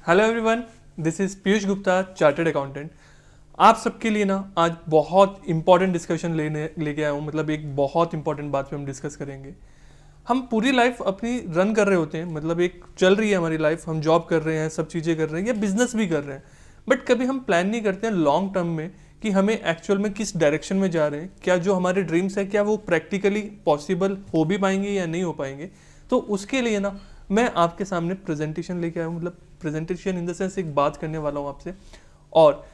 Hello everyone, this is Piyush Gupta, chartered accountant. आप सबके लिए ना आज बहुत इंपॉर्टेंट डिस्कशन लेके आया हूँ। मतलब एक बहुत इंपॉर्टेंट बात पे हम डिस्कस करेंगे। हम पूरी लाइफ अपनी रन कर रहे होते हैं, मतलब एक चल रही है हमारी लाइफ, हम जॉब कर रहे हैं, सब चीज़ें कर रहे हैं या बिजनेस भी कर रहे हैं, बट कभी हम प्लान नहीं करते हैं लॉन्ग टर्म में कि हमें एक्चुअल में किस डायरेक्शन में जा रहे हैं। क्या जो हमारे ड्रीम्स है क्या वो प्रैक्टिकली पॉसिबल हो भी पाएंगे या नहीं हो पाएंगे। तो उसके लिए ना मैं आपके सामने प्रेजेंटेशन लेके आया हूँ। मतलब प्रेजेंटेशन इन द सेंस एक बात करने वाला हूँ आपसे, और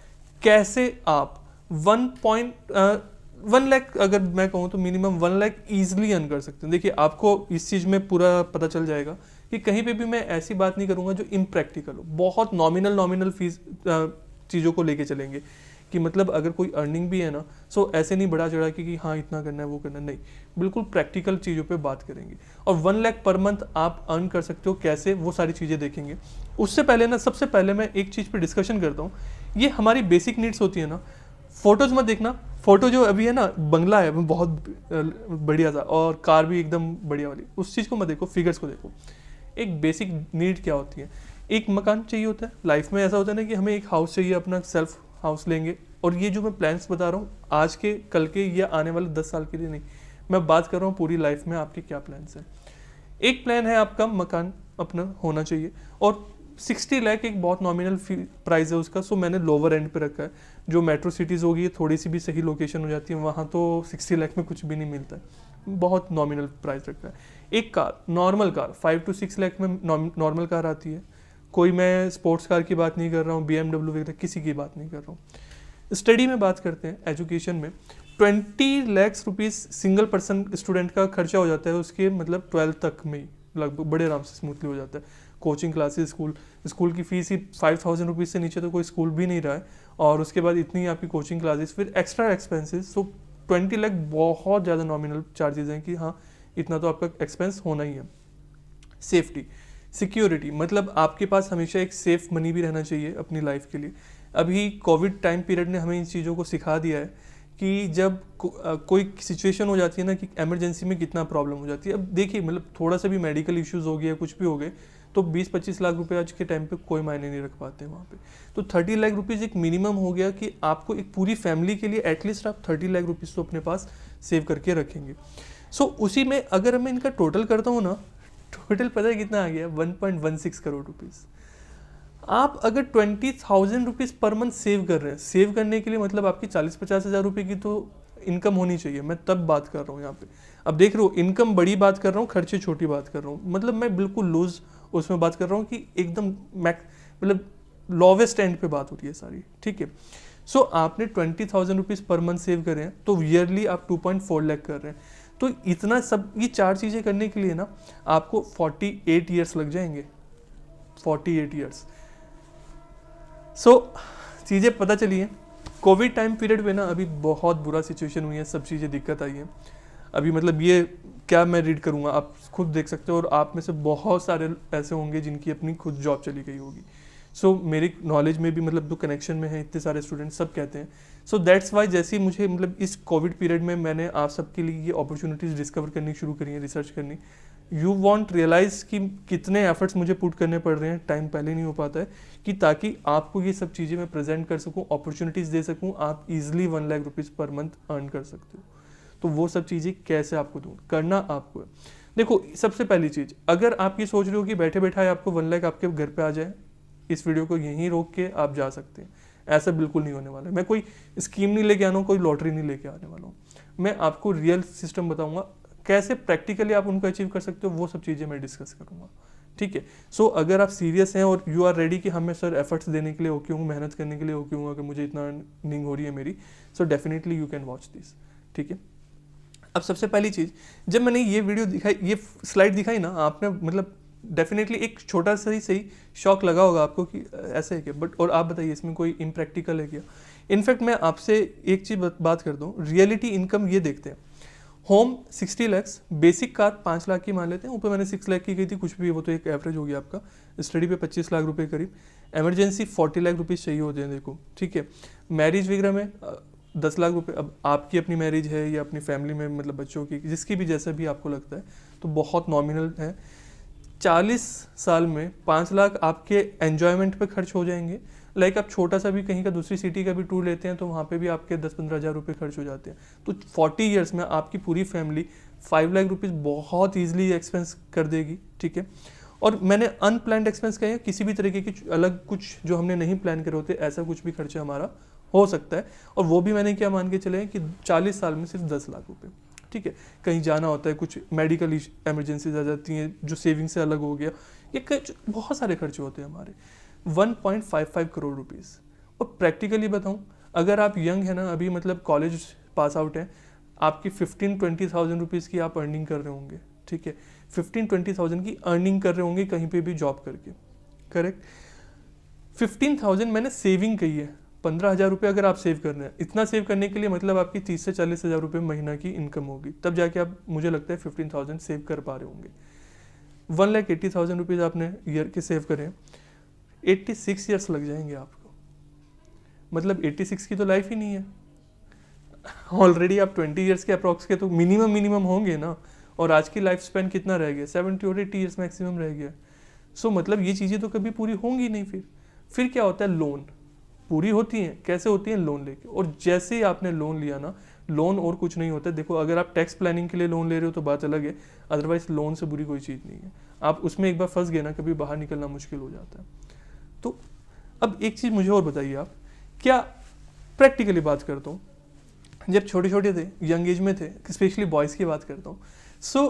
कैसे आप 1 लाख, अगर मैं कहूँ तो मिनिमम 1 लाख ईजिली अर्न कर सकते हैं। देखिए, आपको इस चीज़ में पूरा पता चल जाएगा कि कहीं पे भी मैं ऐसी बात नहीं करूँगा जो इम्प्रैक्टिकल हो। बहुत नॉमिनल फीस चीज़ों को लेके चलेंगे कि मतलब अगर कोई अर्निंग भी है ना, सो ऐसे नहीं बढ़ा चढ़ा कि हाँ इतना करना है वो करना है, नहीं, बिल्कुल प्रैक्टिकल चीज़ों पे बात करेंगे। और 1 लाख पर मंथ आप अर्न कर सकते हो कैसे, वो सारी चीज़ें देखेंगे। उससे पहले ना, सबसे पहले मैं एक चीज़ पे डिस्कशन करता हूँ। ये हमारी बेसिक नीड्स होती है ना। फोटोज मत देखना, फोटो जो अभी है ना, बंगला है वो बहुत बढ़िया सा और कार भी एकदम बढ़िया वाली, उस चीज़ को मत देखो, फिगर्स को देखो। एक बेसिक नीड क्या होती है? एक मकान चाहिए होता है लाइफ में। ऐसा होता है ना कि हमें एक हाउस चाहिए, अपना सेल्फ हाउस लेंगे। और ये जो मैं प्लान्स बता रहा हूँ आज के, कल के या आने वाले 10 साल के लिए नहीं, मैं बात कर रहा हूँ पूरी लाइफ में आपके क्या प्लान्स हैं। एक प्लान है आपका मकान अपना होना चाहिए, और 60 लाख एक बहुत नॉमिनल प्राइस है उसका, सो मैंने लोअर एंड पे रखा है। जो मेट्रो सिटीज़ होगी, थोड़ी सी भी सही लोकेशन हो जाती है, वहाँ तो 60 लाख में कुछ भी नहीं मिलता है, बहुत नॉमिनल प्राइस रखा है। एक car, normal car 5 to 6 lakh में नॉर्मल कार आती है। कोई मैं स्पोर्ट्स कार की बात नहीं कर रहा हूँ, BMW वगैरह किसी की बात नहीं कर रहा हूँ। स्टडी में बात करते हैं, एजुकेशन में 20 lakh rupees single person student का खर्चा हो जाता है उसके, मतलब 12th तक में ही लगभग बड़े आराम से स्मूथली हो जाता है। कोचिंग क्लासेस, स्कूल की फीस ही 5,000 रुपीज़ से नीचे तो कोई स्कूल भी नहीं रहा है, और उसके बाद इतनी आपकी कोचिंग क्लासेस, फिर एक्स्ट्रा एक्सपेंसेस। सो 20 लाख बहुत ज़्यादा नॉमिनल चार्जेस हैं कि हाँ इतना तो आपका एक्सपेंस होना ही है। सेफ्टी, सिक्योरिटी, मतलब आपके पास हमेशा एक सेफ मनी भी रहना चाहिए अपनी लाइफ के लिए। अभी कोविड टाइम पीरियड ने हमें इन चीज़ों को सिखा दिया है कि जब कोई सिचुएशन हो जाती है ना कि इमरजेंसी में कितना प्रॉब्लम हो जाती है। अब देखिए, मतलब थोड़ा सा भी मेडिकल इश्यूज हो गया, कुछ भी हो गए, तो 20-25 लाख रुपए आज के टाइम पे कोई मायने नहीं रख पाते वहाँ पे। तो 30 लाख रुपीज़ एक मिनिमम हो गया कि आपको एक पूरी फैमिली के लिए एटलीस्ट आप 30 लाख रुपीज़ तो अपने पास सेव करके रखेंगे। सो उसी में अगर मैं इनका टोटल करता हूँ ना, टोटल पता है कितना आ गया? 1.16 करोड़ रुपीज़। आप अगर 20,000 रुपीज़ पर मंथ सेव कर रहे हैं, सेव करने के लिए मतलब आपकी 40-50 हज़ार रुपये की तो इनकम होनी चाहिए। मैं तब बात कर रहा हूँ यहाँ पे। अब देख रहे हो, इनकम बड़ी बात कर रहा हूँ, खर्चे छोटी बात कर रहा हूँ। मतलब मैं बिल्कुल लूज उसमें बात कर रहा हूँ कि एकदम मतलब लोवेस्ट एंड पे बात हो रही है सारी, ठीक है। सो आपने 20,000 रुपीज़ पर मंथ सेव करे हैं, तो ईयरली आप 2.4 लाख कर रहे हैं। तो इतना सब, ये 4 चीज़ें करने के लिए ना आपको 48 ईयर्स लग जाएंगे, 48 ईयर्स। सो चीज़ें पता चली हैं। कोविड टाइम पीरियड में ना अभी बहुत बुरा सिचुएशन हुई है, सब चीज़ें दिक्कत आई है अभी। मतलब ये क्या मैं रीड करूँगा, आप खुद देख सकते हो, और आप में से बहुत सारे ऐसे होंगे जिनकी अपनी खुद जॉब चली गई होगी। सो मेरी नॉलेज में भी, मतलब जो कनेक्शन में है, इतने सारे स्टूडेंट्स सब कहते हैं। सो दैट्स वाई जैसे ही मुझे, मतलब इस कोविड पीरियड में मैंने आप सबके लिए ये अपॉर्चुनिटीज़ डिस्कवर करनी शुरू करी है, रिसर्च करनी। यू वॉन्ट रियलाइज़ कि कितने एफर्ट्स मुझे पुट करने पड़ रहे हैं, टाइम पहले नहीं हो पाता है, कि ताकि आपको ये सब चीज़ें मैं प्रेजेंट कर सकूं, अपॉर्चुनिटीज़ दे सकूं, आप easily 1 lakh rupees per month earn कर सकते हो। तो वो सब चीज़ें कैसे आपको दूँ, करना आपको है। देखो, सबसे पहली चीज़, अगर आप ये सोच रहे हो कि बैठे बैठाए आपको 1 लाख आपके घर पे आ जाए, इस वीडियो को यहीं रोक के आप जा सकते हैं। ऐसा बिल्कुल नहीं होने वाला है। मैं कोई स्कीम नहीं लेके आना हूँ, कोई लॉटरी नहीं लेके आने वाला हूँ। मैं आपको रियल सिस्टम बताऊंगा, कैसे प्रैक्टिकली आप उनको अचीव कर सकते हो, वो सब चीज़ें मैं डिस्कस करूँगा, ठीक है। सो अगर आप सीरियस हैं और यू आर रेडी कि हाँ मैं सर एफर्ट्स देने के लिए ओके हूँ, मेहनत करने के लिए ओके हूँ, अगर मुझे इतना अर्निंग हो रही है मेरी, so definitely you can watch this, ठीक है। अब सबसे पहली चीज़, जब मैंने ये वीडियो दिखाई, ये स्लाइड दिखाई ना, आपने मतलब डेफिनेटली एक छोटा सा ही सही शॉक लगा होगा आपको कि ऐसे है क्या, बट और आप बताइए इसमें कोई इम्प्रैक्टिकल है क्या। इनफैक्ट मैं आपसे एक चीज़ बात कर दूँ, रियलिटी इनकम ये देखते हैं। Home 60 lakhs, basic car 5 lakh की मान लेते हैं, ऊपर मैंने 6 लाख की गई थी, कुछ भी वो तो एक एवरेज हो गया आपका। स्टडी पे 25 लाख रुपए करीब, एमरजेंसी 40 लाख रुपीज़ चाहिए होते हैं, देखो, ठीक है। मैरिज वगैरह में 10 लाख रुपए, अब आपकी अपनी मैरिज है या अपनी फैमिली में, मतलब बच्चों की, जिसकी भी जैसा भी आपको लगता है, तो बहुत नॉमिनल है। 40 साल में 5 लाख आपके एन्जॉयमेंट पे खर्च हो जाएंगे। लाइक आप छोटा सा भी कहीं का दूसरी सिटी का भी टूर लेते हैं तो वहाँ पे भी आपके 10-15 हज़ार रुपये खर्च हो जाते हैं। तो 40 ईयर्स में आपकी पूरी फैमिली 5 लाख रुपीज़ बहुत ईजिली एक्सपेंस कर देगी, ठीक है। और मैंने अनप्लान्ड एक्सपेंस कहे, किसी भी तरीके की अलग कुछ जो हमने नहीं प्लान करे होते, ऐसा कुछ भी खर्चा हमारा हो सकता है। और वो भी मैंने क्या मान के चले कि 40 साल में सिर्फ 10 लाख रुपये, ठीक है। कहीं जाना होता है, कुछ मेडिकल एमरजेंसीज आ जाती हैं जो सेविंग से अलग हो गया, ये बहुत सारे खर्चे होते हैं हमारे। 1.55 करोड़ रुपीज़। और प्रैक्टिकली बताऊं, अगर आप यंग है ना, अभी मतलब कॉलेज पास आउट है, आपकी 15-20,000 रुपीज़ की आप अर्निंग कर रहे होंगे, ठीक है। 15-20,000 की अर्निंग कर रहे होंगे कहीं पे भी जॉब करके, करेक्ट। 15,000 मैंने सेविंग कही है, 15,000 रुपये अगर आप सेव कर रहे हैं, इतना सेव करने के लिए मतलब आपकी 30 से 40 हज़ार रुपये महीना की इनकम होगी, तब जाके आप, मुझे लगता है 15,000 सेव कर पा रहे होंगे। 1,80,000 रुपीज़ आपने ईयर के सेव करें, 86 ईयर्स लग जाएंगे आपको। मतलब 86 की तो लाइफ ही नहीं है, ऑलरेडी आप 20 ईयर्स के अप्रॉक्स के तो मिनिमम होंगे ना। और आज की लाइफ स्पैन कितना रह गया, 70 और 80 ईयर्स मैक्सिमम रह गया। सो मतलब ये चीज़ें तो कभी पूरी होंगी नहीं। फिर क्या होता है, लोन पूरी होती हैं, कैसे होती हैं, लोन लेके। और जैसे ही आपने लोन लिया ना, लोन और कुछ नहीं होता है। देखो, अगर आप टैक्स प्लानिंग के लिए लोन ले रहे हो तो बात अलग है, अदरवाइज लोन से बुरी कोई चीज़ नहीं है। आप उसमें एक बार फंस गए ना, कभी बाहर निकलना मुश्किल हो जाता है। तो अब एक चीज़ मुझे और बताइए, आप क्या, प्रैक्टिकली बात करता हूँ, जब छोटे छोटे थे, यंग एज में थे, स्पेशली बॉयज़ की बात करता हूँ। सो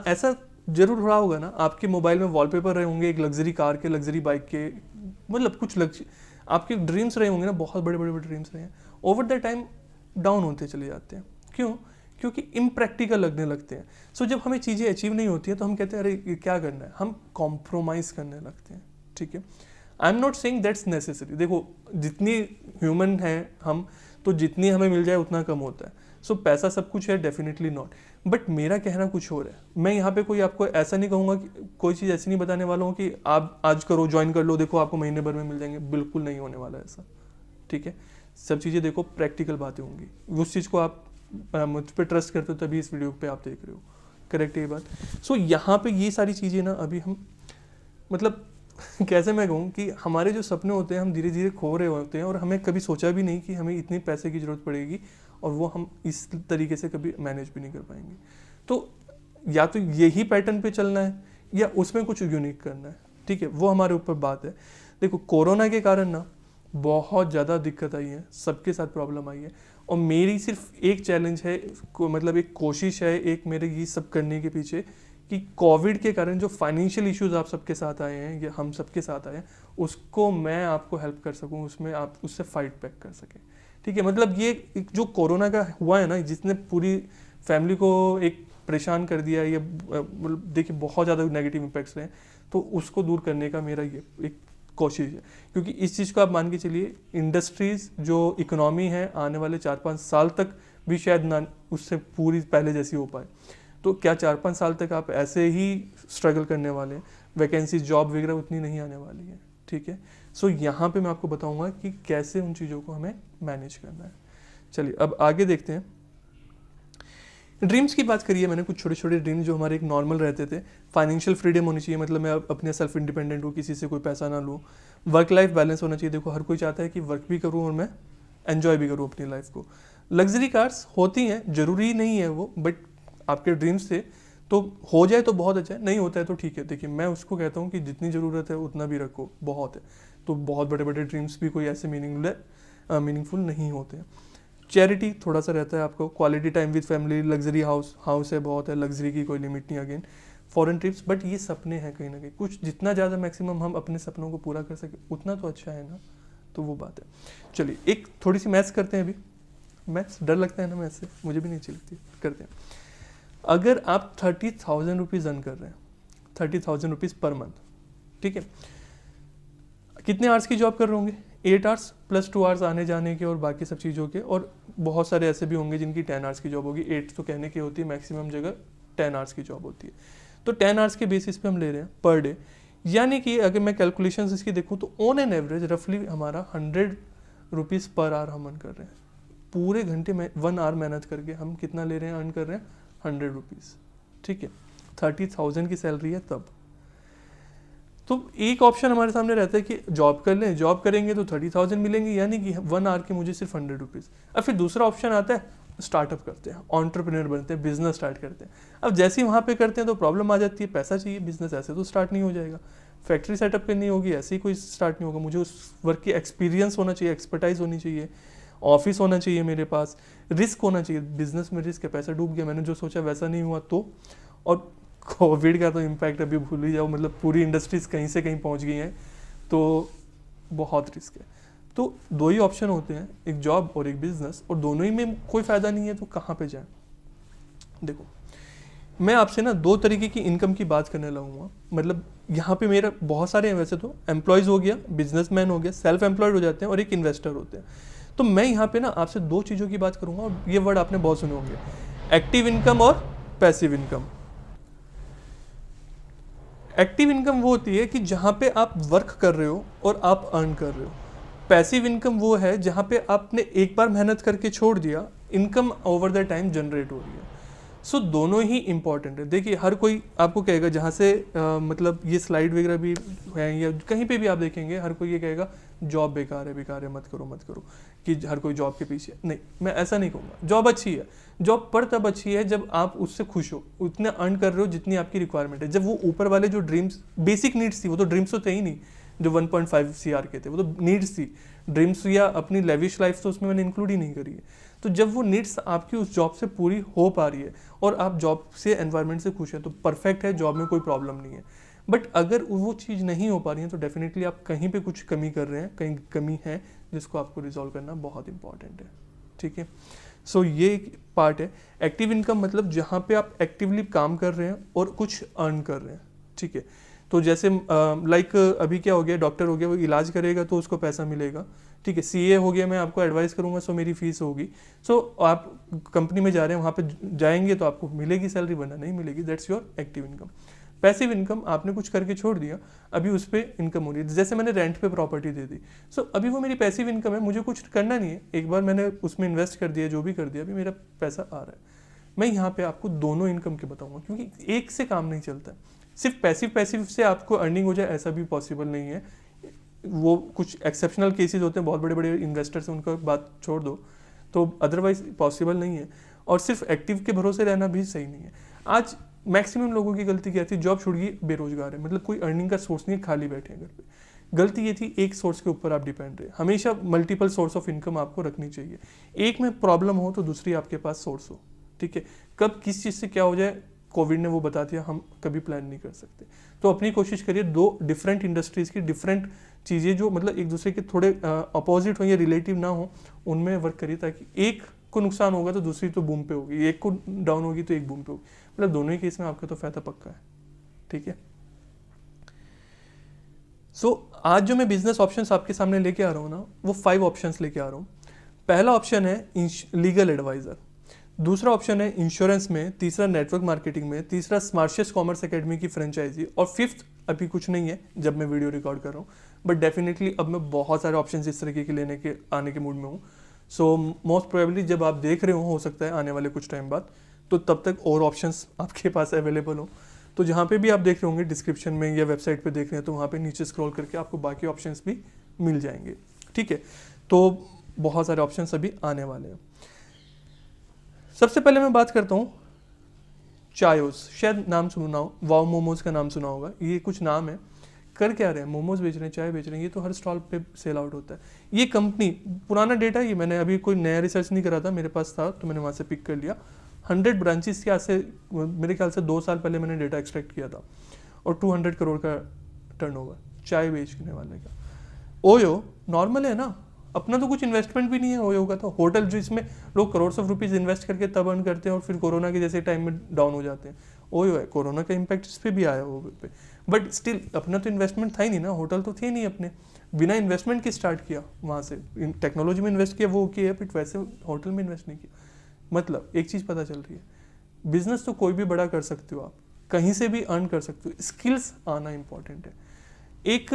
ऐसा जरूर रहा होगा ना, आपके मोबाइल में वॉलपेपर रहे होंगे एक लग्जरी कार के, लग्जरी बाइक के, मतलब कुछ आपके ड्रीम्स रहे होंगे ना, बहुत बड़े बड़े ड्रीम्स रहे हैं। ओवर द टाइम डाउन होते चले जाते हैं। क्यों? क्योंकि इम्प्रैक्टिकल लगने लगते हैं। सो जब हमें चीज़ें अचीव नहीं होती हैं तो हम कहते हैं अरे क्या करना है, हम कॉम्प्रोमाइज़ करने लगते हैं, ठीक है। आई am not saying that's necessary. देखो, जितनी ह्यूमन है हम, तो जितनी हमें मिल जाए उतना कम होता है। सो पैसा सब कुछ है, डेफिनेटली नॉट। बट मेरा कहना कुछ और है। मैं यहाँ पे कोई आपको ऐसा नहीं कहूँगा कि, कोई चीज़ ऐसी नहीं बताने वाला हूँ कि आप आज करो, ज्वाइन कर लो, देखो आपको महीने भर में मिल जाएंगे। बिल्कुल नहीं होने वाला ऐसा, ठीक है। सब चीज़ें देखो प्रैक्टिकल बातें होंगी। उस चीज़ को आप मुझ पर ट्रस्ट करते हो तभी इस वीडियो पे आप देख रहे हो, करेक्ट है ये बात। सो यहाँ पे ये सारी चीज़ें ना अभी हम, मतलब कैसे मैं कहूँ कि हमारे जो सपने होते हैं हम धीरे धीरे खो रहे होते हैं, और हमें कभी सोचा भी नहीं कि हमें इतने पैसे की ज़रूरत पड़ेगी, और वो हम इस तरीके से कभी मैनेज भी नहीं कर पाएंगे। तो या तो यही पैटर्न पे चलना है या उसमें कुछ यूनिक करना है, ठीक है। वो हमारे ऊपर बात है। देखो, कोरोना के कारण ना बहुत ज़्यादा दिक्कत आई है, सबके साथ प्रॉब्लम आई है। और मेरी सिर्फ एक चैलेंज है, मतलब एक कोशिश है, एक मेरे ये सब करने के पीछे, कि कोविड के कारण जो फाइनेंशियल इश्यूज आप सबके साथ आए हैं या हम सबके साथ आए हैं, उसको मैं आपको हेल्प कर सकूं, उसमें आप उससे फाइट बैक कर सकें, ठीक है। मतलब ये जो कोरोना का हुआ है ना, जिसने पूरी फैमिली को एक परेशान कर दिया, ये देखिए बहुत ज़्यादा नेगेटिव इम्पैक्ट्स रहे हैं, तो उसको दूर करने का मेरा ये एक कोशिश है। क्योंकि इस चीज़ को आप मान के चलिए, इंडस्ट्रीज़ जो इकोनॉमी है आने वाले 4-5 साल तक भी शायद ना उससे पूरी पहले जैसी हो पाए। तो क्या 4-5 साल तक आप ऐसे ही स्ट्रगल करने वाले हैं? वैकेंसी, जॉब वगैरह उतनी नहीं आने वाली है, ठीक है। सो यहाँ पे मैं आपको बताऊँगा कि कैसे उन चीज़ों को हमें मैनेज करना है। चलिए अब आगे देखते हैं। ड्रीम्स की बात करिए मैंने, कुछ छोटे छोटे ड्रीम्स जो हमारे एक नॉर्मल रहते थे। फाइनेंशियल फ्रीडम होनी चाहिए, मतलब मैं अपने सेल्फ इंडिपेंडेंट हूँ, किसी से कोई पैसा ना लूँ। वर्क लाइफ बैलेंस होना चाहिए। देखो, हर कोई चाहता है कि वर्क भी करूँ और मैं एन्जॉय भी करूँ अपनी लाइफ को। लग्जरी कार्स होती हैं, ज़रूरी नहीं है वो, बट आपके ड्रीम्स से तो हो जाए तो बहुत अच्छा है, नहीं होता है तो ठीक है। देखिए, मैं उसको कहता हूँ कि जितनी ज़रूरत है उतना भी रखो, बहुत है। तो बहुत बड़े बड़े ड्रीम्स भी कोई ऐसे मीनिंगफुल नहीं होते हैं। चैरिटी थोड़ा सा रहता है आपको, quality time with family, luxury house है, बहुत है, लग्जरी की कोई लिमिट नहीं। अगेन फॉरेन ट्रिप्स, बट ये सपने हैं कहीं ना कहीं, कुछ जितना ज़्यादा मैक्सिमम हम अपने सपनों को पूरा कर सके उतना तो अच्छा है ना, तो वो बात है। चलिए एक थोड़ी सी मैथ्स करते हैं। अभी मैथ्स डर लगता है ना मैथ्स से, मुझे भी नहीं अच्छी लगती, करते हैं। अगर आप 30,000 रुपीज़ अर्न कर रहे हैं, 30,000 रुपीज़ पर मंथ, ठीक है, कितने आवर्स की जॉब कर रहे होंगे? 8 आवर्स प्लस 2 आवर्स आने जाने के और बाकी सब चीज़ों के, और बहुत सारे ऐसे भी होंगे जिनकी 10 आवर्स की जॉब होगी। 8 तो कहने की होती है, मैक्सिमम जगह 10 आवर्स की जॉब होती है। तो 10 आवर्स के बेसिस पे हम ले रहे हैं पर डे, यानी कि अगर मैं कैलकुलेशन इसकी देखूँ तो ऑन एन एवरेज रफली हमारा 100 रुपीज़ पर आवर हम अर्न कर रहे हैं। पूरे घंटे में 1 आवर मेहनत करके हम कितना ले रहे हैं, अर्न कर रहे हैं 100 रुपीज़, ठीक है। 30,000 की सैलरी है तब। तो एक ऑप्शन हमारे सामने रहता है कि जॉब कर लें, जॉब करेंगे तो 30,000 मिलेंगे, यानी कि 1 आवर के मुझे सिर्फ 100 रुपीज़। अब फिर दूसरा ऑप्शन आता है स्टार्टअप करते हैं, एंटरप्रेन्योर बनते हैं, बिजनेस स्टार्ट करते हैं। अब जैसे ही वहाँ पे करते हैं तो प्रॉब्लम आ जाती है, पैसा चाहिए, बिजनेस ऐसे तो स्टार्ट नहीं हो जाएगा, फैक्ट्री सेटअप करनी होगी, ऐसे ही कोई स्टार्ट नहीं होगा, मुझे उस वर्क की एक्सपीरियंस होना चाहिए, एक्सपर्टाइज होनी चाहिए, ऑफिस होना चाहिए मेरे पास, रिस्क होना चाहिए, बिजनेस में रिस्क है, पैसा डूब गया, मैंने जो सोचा वैसा नहीं हुआ तो। और कोविड का तो इम्पैक्ट अभी भूल ही जाओ, मतलब पूरी इंडस्ट्रीज कहीं से कहीं पहुंच गई हैं, तो बहुत रिस्क है। तो 2 ही ऑप्शन होते हैं, एक जॉब और एक बिजनेस, और दोनों ही में कोई फ़ायदा नहीं है, तो कहाँ पे जाएं? देखो, मैं आपसे ना 2 तरीके की इनकम की बात करने लगूंगा। मतलब यहाँ पे मेरा बहुत सारे हैं, वैसे तो एम्प्लॉयज़ हो गया, बिजनेसमैन हो गया, सेल्फ एम्प्लॉयड हो जाते हैं, और एक इन्वेस्टर होते हैं। तो मैं यहाँ पे ना आपसे 2 चीज़ों की बात करूँगा, और ये वर्ड आपने बहुत सुने होंगे, एक्टिव इनकम और पैसिव इनकम। एक्टिव इनकम वो होती है कि जहाँ पे आप वर्क कर रहे हो और आप अर्न कर रहे हो। पैसिव इनकम वो है जहाँ पे आपने एक बार मेहनत करके छोड़ दिया, income over the time generate हो रही है। सो दोनों ही इंपॉर्टेंट है। देखिए, हर कोई आपको कहेगा, जहाँ से मतलब ये स्लाइड वगैरह भी है या कहीं पे भी आप देखेंगे, हर कोई ये कहेगा जॉब बेकार है, मत करो, कि हर कोई जॉब के पीछे। नहीं, मैं ऐसा नहीं कहूँगा। जॉब अच्छी है, जॉब पर तब अच्छी है जब आप उससे खुश हो, उतने अर्न कर रहे हो जितनी आपकी रिक्वायरमेंट है। जब वो ऊपर वाले जो ड्रीम्स, बेसिक नीड्स थी, वो तो ड्रीम्स तो थे ही नहीं जो 1.5 CR के थे, वो तो नीड्स थी। ड्रीम्स या अपनी लेविश लाइफ तो उसमें मैंने इंक्लूड ही नहीं करी है। तो जब वो नीड्स आपकी उस जॉब से पूरी हो पा रही है और आप जॉब से, एनवायरनमेंट से खुश हैं, तो परफेक्ट है, जॉब में कोई प्रॉब्लम नहीं है। बट अगर वो चीज़ नहीं हो पा रही है तो डेफिनेटली आप कहीं पे कुछ कमी कर रहे हैं, कहीं कमी है जिसको आपको रिजॉल्व करना बहुत इंपॉर्टेंट है। ठीक है, सो ये एक पार्ट है। एक्टिव इनकम मतलब जहाँ पे आप एक्टिवली काम कर रहे हैं और कुछ अर्न कर रहे हैं। ठीक है, तो जैसे लाइक अभी क्या हो गया, डॉक्टर हो गया, वो इलाज करेगा तो उसको पैसा मिलेगा। ठीक है, CA हो गया, मैं आपको एडवाइस करूंगा, सो मेरी फीस होगी। सो आप कंपनी में जा रहे हैं, वहाँ पे जाएंगे तो आपको मिलेगी सैलरी, वरना नहीं मिलेगी। That's your active income. Passive income, आपने कुछ करके छोड़ दिया, अभी उस पर इनकम हो रही है। जैसे मैंने रेंट पे प्रॉपर्टी दे दी, सो अभी वो मेरी पैसिव इनकम है, मुझे कुछ करना नहीं है, एक बार मैंने उसमें इन्वेस्ट कर दिया, जो भी कर दिया, अभी मेरा पैसा आ रहा है। मैं यहाँ पे आपको दोनों इनकम के बताऊंगा, क्योंकि एक से काम नहीं चलता। सिर्फ पैसिव से आपको अर्निंग हो जाए ऐसा भी पॉसिबल नहीं है। वो कुछ एक्सेप्शनल केसेस होते हैं, बहुत बड़े बड़े इन्वेस्टर्स हैं, उनका बात छोड़ दो, तो अदरवाइज पॉसिबल नहीं है। और सिर्फ एक्टिव के भरोसे रहना भी सही नहीं है। आज मैक्सिमम लोगों की गलती क्या थी, जॉब छूट गई, बेरोजगार है, मतलब कोई अर्निंग का सोर्स नहीं है, खाली बैठे हैं घर पे। गलती ये थी, एक सोर्स के ऊपर आप डिपेंड रहे। हमेशा मल्टीपल सोर्स ऑफ इनकम आपको रखनी चाहिए, एक में प्रॉब्लम हो तो दूसरी आपके पास सोर्स हो। ठीक है, कब किस चीज़ से क्या हो जाए, कोविड ने वो बता दिया, हम कभी प्लान नहीं कर सकते। तो अपनी कोशिश करिए 2 डिफरेंट इंडस्ट्रीज की डिफरेंट चीज़ें जो मतलब एक दूसरे के थोड़े अपोजिट हो या रिलेटिव ना हो, उनमें वर्क करिए, ताकि एक को नुकसान होगा तो दूसरी तो बूम पे होगी, एक को डाउन होगी तो एक बूम पे होगी, मतलब दोनों ही केस में आपका तो फायदा पक्का है। ठीक है, सो आज जो मैं बिजनेस ऑप्शंस आपके सामने लेके आ रहा हूँ ना, वो 5 ऑप्शंस लेके आ रहा हूँ। पहला ऑप्शन है लीगल एडवाइजर, दूसरा ऑप्शन है इंश्योरेंस में, तीसरा नेटवर्क मार्केटिंग में, तीसरा स्मार्शियस कॉमर्स एकेडमी की फ्रेंचाइजी, और 5th अभी कुछ नहीं है जब मैं वीडियो रिकॉर्ड कर रहा हूँ, बट डेफिनेटली अब मैं बहुत सारे ऑप्शंस इस तरीके के लेने के आने के मूड में हूँ। सो मोस्ट प्रोबेबली जब आप देख रहे हो सकता है आने वाले कुछ टाइम बाद, तो तब तक और ऑप्शंस आपके पास अवेलेबल हो। तो जहाँ पे भी आप देख रहे होंगे, डिस्क्रिप्शन में या वेबसाइट पे देख रहे हैं, तो वहाँ पे नीचे स्क्रॉल करके आपको बाकी ऑप्शंस भी मिल जाएंगे। ठीक है, तो बहुत सारे ऑप्शंस अभी आने वाले हैं। सबसे पहले मैं बात करता हूँ चायोस, शायद नाम सुना हो, वाव मोमोज का नाम सुना होगा। ये कुछ नाम है, कर क्या रहे हैं, मोमोज बेच रहे हैं, चाय बेच रहे हैं, ये तो हर स्टॉल पे सेल आउट होता है। ये कंपनी, पुराना डेटा, ये मैंने अभी कोई नया रिसर्च नहीं करा था, मेरे पास था तो मैंने वहाँ से पिक कर लिया। 100 ब्रांचेस के आज से मेरे ख्याल से 2 साल पहले मैंने डेटा एक्सट्रैक्ट किया था, और 200 करोड़ का टर्नओवर चाय बेचने वाले का। ओयो नॉर्मल है ना, अपना तो कुछ इन्वेस्टमेंट भी नहीं है ओयो का, तो होटल जो इसमें लोग करोड़ ऑफ रुपीज़ इन्वेस्ट करके तब अर्न करते हैं और फिर कोरोना के जैसे टाइम में डाउन हो जाते हैं। ओयो है, कोरोना का इम्पैक्ट इस पर भी आया ओयो पे, बट स्टिल अपना तो इन्वेस्टमेंट था ही नहीं ना, होटल तो थे नहीं अपने, बिना इन्वेस्टमेंट के स्टार्ट किया, वहाँ से टेक्नोलॉजी में इन्वेस्ट किया, वो ओके है, बट वैसे होटल में इन्वेस्ट नहीं किया। मतलब एक चीज़ पता चल रही है, बिजनेस तो कोई भी बड़ा कर सकते हो आप, कहीं से भी अर्न कर सकते हो, स्किल्स आना इंपॉर्टेंट है। एक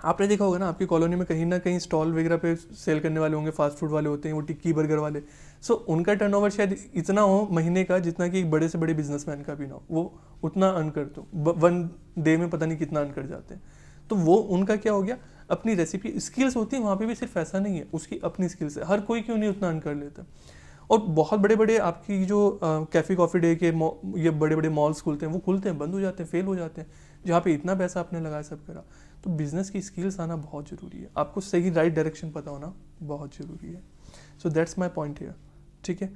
आपने देखा होगा ना, आपकी कॉलोनी में कहीं ना कहीं स्टॉल वगैरह पे सेल करने वाले होंगे, फास्ट फूड वाले होते हैं, वो टिक्की बर्गर वाले। सो उनका टर्नओवर शायद इतना हो महीने का जितना कि एक बड़े से बड़े बिजनेसमैन का भी ना हो, वो उतना अर्न करते हो, वन डे में पता नहीं कितना अर्न कर जाते हैं। तो वो उनका क्या हो गया, अपनी रेसिपी स्किल्स होती है वहाँ पे भी, सिर्फ ऐसा नहीं है, उसकी अपनी स्किल्स है। हर कोई क्यों नहीं उतना अर्न कर लेता। और बहुत बड़े बड़े आपकी जो कैफ़े कॉफ़ी डे के ये बड़े बड़े मॉल्स खुलते हैं, वो खुलते हैं, बंद हो जाते हैं, फेल हो जाते हैं, जहाँ पे इतना पैसा आपने लगाया, सब करा। तो बिजनेस की स्किल्स आना बहुत ज़रूरी है, आपको सही राइट डायरेक्शन पता होना बहुत ज़रूरी है। So that's my point here. ठीक है,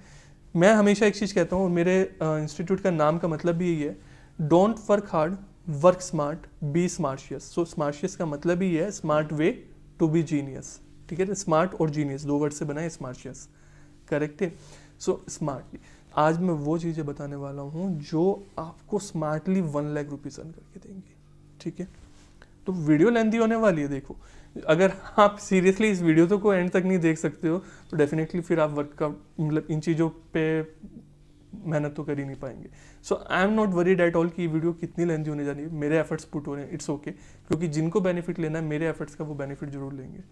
मैं हमेशा एक चीज़ कहता हूँ, मेरे इंस्टीट्यूट का नाम का मतलब भी यही है, don't work hard, work smart, be smartious. So smartious का मतलब ही है smart way to be genius. ठीक है, स्मार्ट और जीनियस 2 वर्ड से बना है स्मार्शियस, करेक्ट है। सो स्मार्टली आज मैं वो चीज़ें बताने वाला हूँ जो आपको स्मार्टली 1 लाख रुपीज़ अर्न करके देंगे। ठीक है, तो वीडियो लेंथी होने वाली है। देखो, अगर आप सीरियसली इस वीडियो तो को एंड तक नहीं देख सकते हो तो डेफिनेटली फिर आप वर्क का मतलब इन चीज़ों पे मेहनत तो कर ही नहीं पाएंगे। So I am not worried at all कि ये वीडियो कितनी लेंथी होने जा रही है, मेरे एफर्ट्स पुट हो रहे हैं, इट्स ओके, क्योंकि जिनको बेनिफिट लेना है मेरे एफर्ट्स का वो बेनिफिट जरूर लेंगे।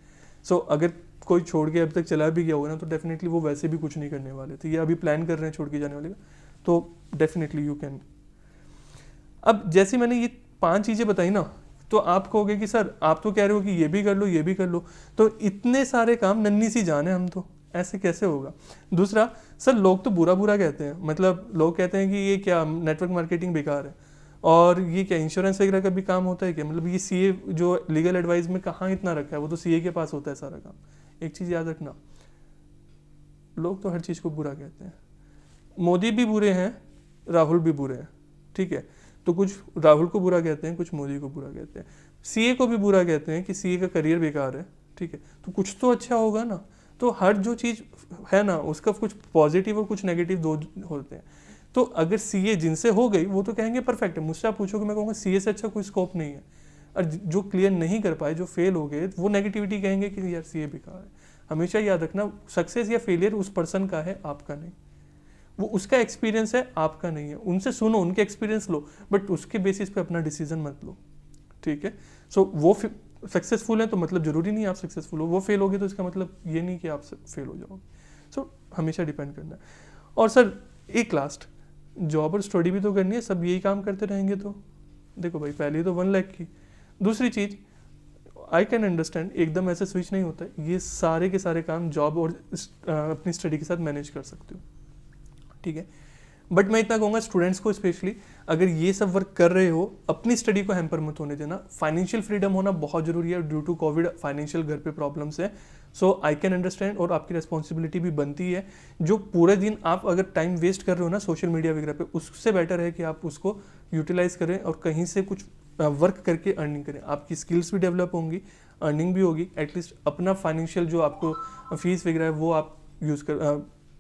सो अगर कोई छोड़ के अब तक चला भी गया होगा ना, तो डेफिनेटली वो वैसे भी कुछ नहीं करने वाले थे, ये अभी प्लान कर रहे हैं छोड़ के जाने वाले का, तो डेफिनेटली यू कैन। अब जैसे मैंने ये 5 चीज़ें बताई ना, तो आप कहोगे कि सर आप तो कह रहे हो कि ये भी कर लो, ये भी कर लो, तो इतने सारे काम नन्ही सी जान है हम तो, ऐसे कैसे होगा। दूसरा, सर लोग तो बुरा बुरा कहते हैं, मतलब लोग कहते हैं कि ये क्या नेटवर्क मार्केटिंग बेकार है, और ये क्या इंश्योरेंस वगैरह का भी काम होता है क्या, मतलब ये सीए जो लीगल एडवाइस में कहाँ इतना रखा है, वो तो सीए के पास होता है सारा काम। एक चीज़ याद रखना, लोग तो हर चीज़ को बुरा कहते हैं, मोदी भी बुरे हैं, राहुल भी बुरे हैं। ठीक है, तो कुछ राहुल को बुरा कहते हैं, कुछ मोदी को बुरा कहते हैं, सीए को भी बुरा कहते हैं कि सीए का करियर बेकार है। ठीक है, तो कुछ तो अच्छा होगा ना। तो हर जो चीज़ है ना, उसका कुछ पॉजिटिव और कुछ नेगेटिव 2 होते हैं। तो अगर सीए जिनसे हो गई वो तो कहेंगे परफेक्ट है, मुझसे आप पूछोगे मैं कहूँगा सीए से अच्छा कोई स्कोप नहीं है। और जो क्लियर नहीं कर पाए, जो फेल हो गए, वो नेगेटिविटी कहेंगे कि यार सीए बेकार है। हमेशा याद रखना, सक्सेस या फेलियर उस पर्सन का है, आपका नहीं। वो उसका एक्सपीरियंस है, आपका नहीं है। उनसे सुनो, उनके एक्सपीरियंस लो, बट उसके बेसिस पे अपना डिसीजन मत लो। ठीक है, सो वो सक्सेसफुल है तो मतलब जरूरी नहीं आप सक्सेसफुल हो, वो फेल हो गए तो इसका मतलब ये नहीं कि आप फेल हो जाओगे। सो हमेशा डिपेंड करना है। और सर एक लास्ट, जॉब और स्टडी भी तो करनी है, सब यही काम करते रहेंगे तो देखो भाई, पहली तो 1 लाख की। दूसरी चीज़, आई कैन अंडरस्टैंड, एकदम ऐसे स्विच नहीं होता है, ये सारे के सारे काम जॉब और अपनी स्टडी के साथ मैनेज कर सकते हो। ठीक है, बट मैं इतना कहूँगा स्टूडेंट्स को स्पेशली, अगर ये सब वर्क कर रहे हो, अपनी स्टडी को हैम्पर मत होने देना। फाइनेंशियल फ्रीडम होना बहुत जरूरी है, ड्यू टू कोविड फाइनेंशियल घर पे प्रॉब्लम्स है। सो आई कैन अंडरस्टैंड, और आपकी रिस्पॉन्सिबिलिटी भी बनती है। जो पूरे दिन आप अगर टाइम वेस्ट कर रहे हो ना सोशल मीडिया वगैरह पे, उससे बेटर है कि आप उसको यूटिलाइज करें और कहीं से कुछ वर्क करके अर्निंग करें। आपकी स्किल्स भी डेवलप होंगी, अर्निंग भी होगी, एटलीस्ट अपना फाइनेंशियल जो आपको फीस वगैरह है वो आप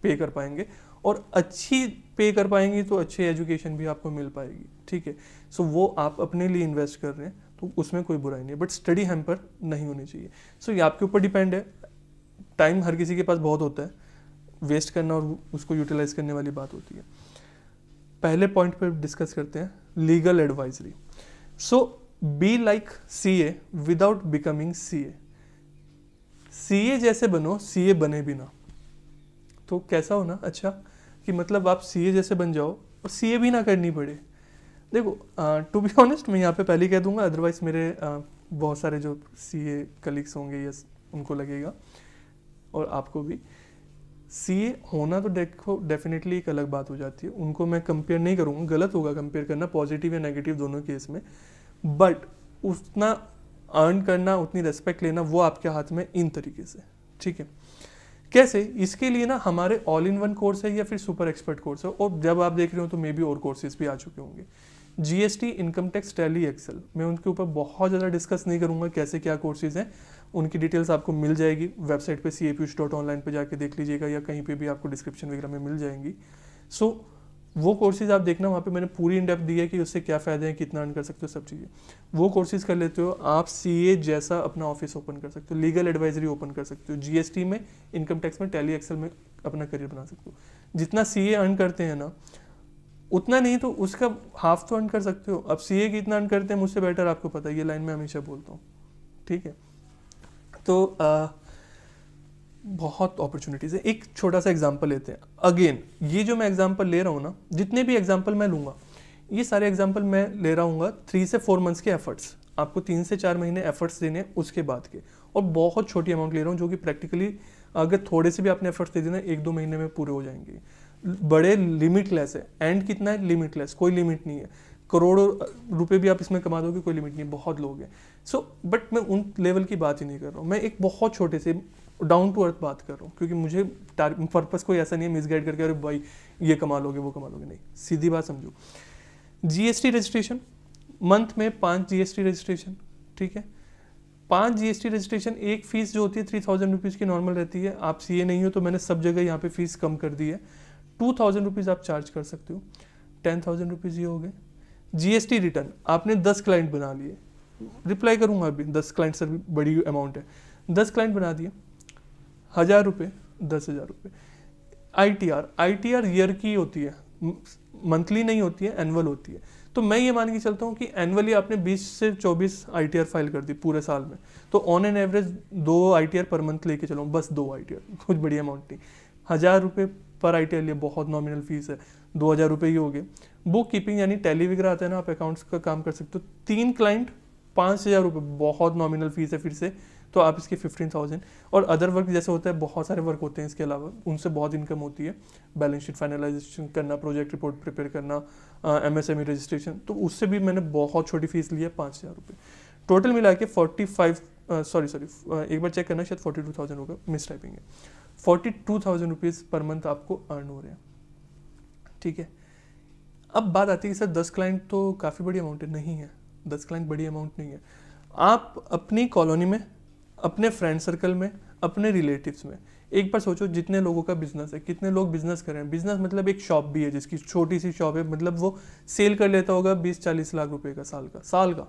पे कर पाएंगे, और अच्छी पे कर पाएंगे तो अच्छी एजुकेशन भी आपको मिल पाएगी। ठीक है, सो वो आप अपने लिए इन्वेस्ट कर रहे हैं तो उसमें कोई बुराई नहीं है, बट स्टडी हैम्पर नहीं होनी चाहिए। सो ये आपके ऊपर डिपेंड है। टाइम हर किसी के पास बहुत होता है, वेस्ट करना और उसको यूटिलाइज करने वाली बात होती है। पहले पॉइंट पर डिस्कस करते हैं, legal advisory. So be like CA without becoming CA. CA जैसे बनो, सीए बने भी ना। तो कैसा होना अच्छा कि मतलब आप सीए जैसे बन जाओ और सीए भी ना करनी पड़े। देखो, टू बी ऑनेस्ट, मैं यहाँ पे पहले कह दूंगा, अदरवाइज मेरे बहुत सारे जो सीए कलीग्स होंगे यस उनको लगेगा, और आपको भी। सीए होना तो देखो डेफिनेटली एक अलग बात हो जाती है, उनको मैं कंपेयर नहीं करूँगा, गलत होगा कंपेयर करना, पॉजिटिव या नेगेटिव दोनों केस में। बट उतना अर्न करना, उतनी रेस्पेक्ट लेना, वो आपके हाथ में इन तरीके से। ठीक है, कैसे? इसके लिए ना हमारे ऑल इन वन कोर्स है या फिर सुपर एक्सपर्ट कोर्स है, और जब आप देख रहे हो तो मे बी और कोर्सेज भी आ चुके होंगे। GST, income tax, Tally, Excel, मैं उनके ऊपर बहुत ज़्यादा डिस्कस नहीं करूँगा कैसे क्या कोर्सेज हैं, उनकी डिटेल्स आपको मिल जाएगी वेबसाइट पे capush.online पे जाके देख लीजिएगा, या कहीं पे भी आपको डिस्क्रिप्शन वगैरह में मिल जाएंगी। सो वो कोर्सेज आप देखना, वहाँ पे मैंने पूरी इन डेप्थ दी है कि उससे क्या फ़ायदे हैं, कितना अर्न कर सकते हो, सब चीज़ें। वो कोर्सेज कर लेते हो, आप सीए जैसा अपना ऑफिस ओपन कर सकते हो, लीगल एडवाइजरी ओपन कर सकते हो, जीएसटी में, इनकम टैक्स में, टैली, एक्सेल में अपना करियर बना सकते हो। जितना सीए अर्न करते हैं ना, उतना नहीं तो उसका हाफ तो अर्न कर सकते हो। अब सीए कितना अर्न करते हैं मुझसे बेटर आपको पता है, ये लाइन में हमेशा बोलता हूँ। ठीक है। तो बहुत अपॉर्चुनिटीज़ है। एक छोटा सा एग्जांपल लेते हैं। अगेन ये जो मैं एग्जांपल ले रहा हूँ ना, जितने भी एग्जांपल मैं लूँगा, ये सारे एग्जांपल मैं ले रहा हूँ 3 से 4 मंथ्स के एफर्ट्स। आपको 3 से 4 महीने एफर्ट्स देने उसके बाद के, और बहुत छोटी अमाउंट ले रहा हूँ जो कि प्रैक्टिकली अगर थोड़े से भी आपने एफर्ट्स दे देना 1-2 महीने में पूरे हो जाएंगे। बड़े लिमिटलेस है। एंड कितना है? लिमिटलेस, कोई लिमिट नहीं है। करोड़ों रुपए भी आप इसमें कमा दोगे, कोई लिमिट नहीं, बहुत लोग हैं। बट मैं उन लेवल की बात ही नहीं कर रहा हूँ, मैं एक बहुत छोटे से डाउन टू अर्थ बात कर रहा हूँ, क्योंकि मुझे पर्पस कोई ऐसा नहीं है मिसगाइड करके अरे भाई ये कमा लोगे वो कमा लोगे, नहीं। सीधी बात समझो, जीएसटी रजिस्ट्रेशन, मंथ में 5 जीएसटी रजिस्ट्रेशन, ठीक है। 5 जीएसटी रजिस्ट्रेशन, एक फीस जो होती है 3000 रुपीज़ की नॉर्मल रहती है। आप सीए नहीं हो तो मैंने सब जगह यहाँ पे फीस कम कर दी है। 2000 रुपीज़ आप चार्ज कर सकते हो, 10,000 रुपीज़ ये हो गए। जीएसटी रिटर्न आपने 10 क्लाइंट बना लिए, रिप्लाई करूँगा अभी, 10 क्लाइंट सर बड़ी अमाउंट है, 10 क्लाइंट बना दिए, 1000 रुपये, 10,000 रुपये। आईटीआर ईयर की होती है, मंथली नहीं होती है, एनुअल होती है। तो मैं ये मान के चलता हूँ कि एनुअली आपने 20 से 24 आईटीआर फाइल कर दी पूरे साल में, तो on an average 2 ITR per month लेके चलो, बस 2 आईटीआर, कुछ बड़ी अमाउंट नहीं। 1000 रुपये पर आईटीआर लिए बहुत नॉमिनल फीस है, 2000 रुपये ही हो गए। बुक कीपिंग यानी टैली वगैरह आता है ना, आप अकाउंट्स का काम कर सकते हो। 3 क्लाइंट 5000 रुपये, बहुत नॉमिनल फीस है फिर से, तो आप इसके 15,000। और अदर वर्क जैसे होता है, बहुत सारे वर्क होते हैं इसके अलावा, उनसे बहुत इनकम होती है। बैलेंस शीट फाइनलाइजेशन करना, प्रोजेक्ट रिपोर्ट प्रिपेयर करना, एमएसएमई रजिस्ट्रेशन, तो उससे भी मैंने बहुत छोटी फीस ली है, 5000 रुपये। टोटल मिला के 45 सॉरी एक बार चेक करना, शायद 42,000 होगा, मिस टाइपिंग है। 42,000 रुपीज़ पर मंथ आपको अर्न हो रहे हैं, ठीक है। अब बात आती है कि सर 10 क्लाइंट तो काफ़ी बड़ी अमाउंट है। नहीं है, 10 क्लाइंट बड़ी अमाउंट नहीं है। आप अपनी कॉलोनी में, अपने फ्रेंड सर्कल में, अपने रिलेटिव्स में एक बार सोचो, जितने लोगों का बिजनेस है, कितने लोग बिजनेस कर रहे हैं। बिजनेस मतलब एक शॉप भी है जिसकी छोटी सी शॉप है, मतलब वो सेल कर लेता होगा 20-40 लाख रुपए का साल का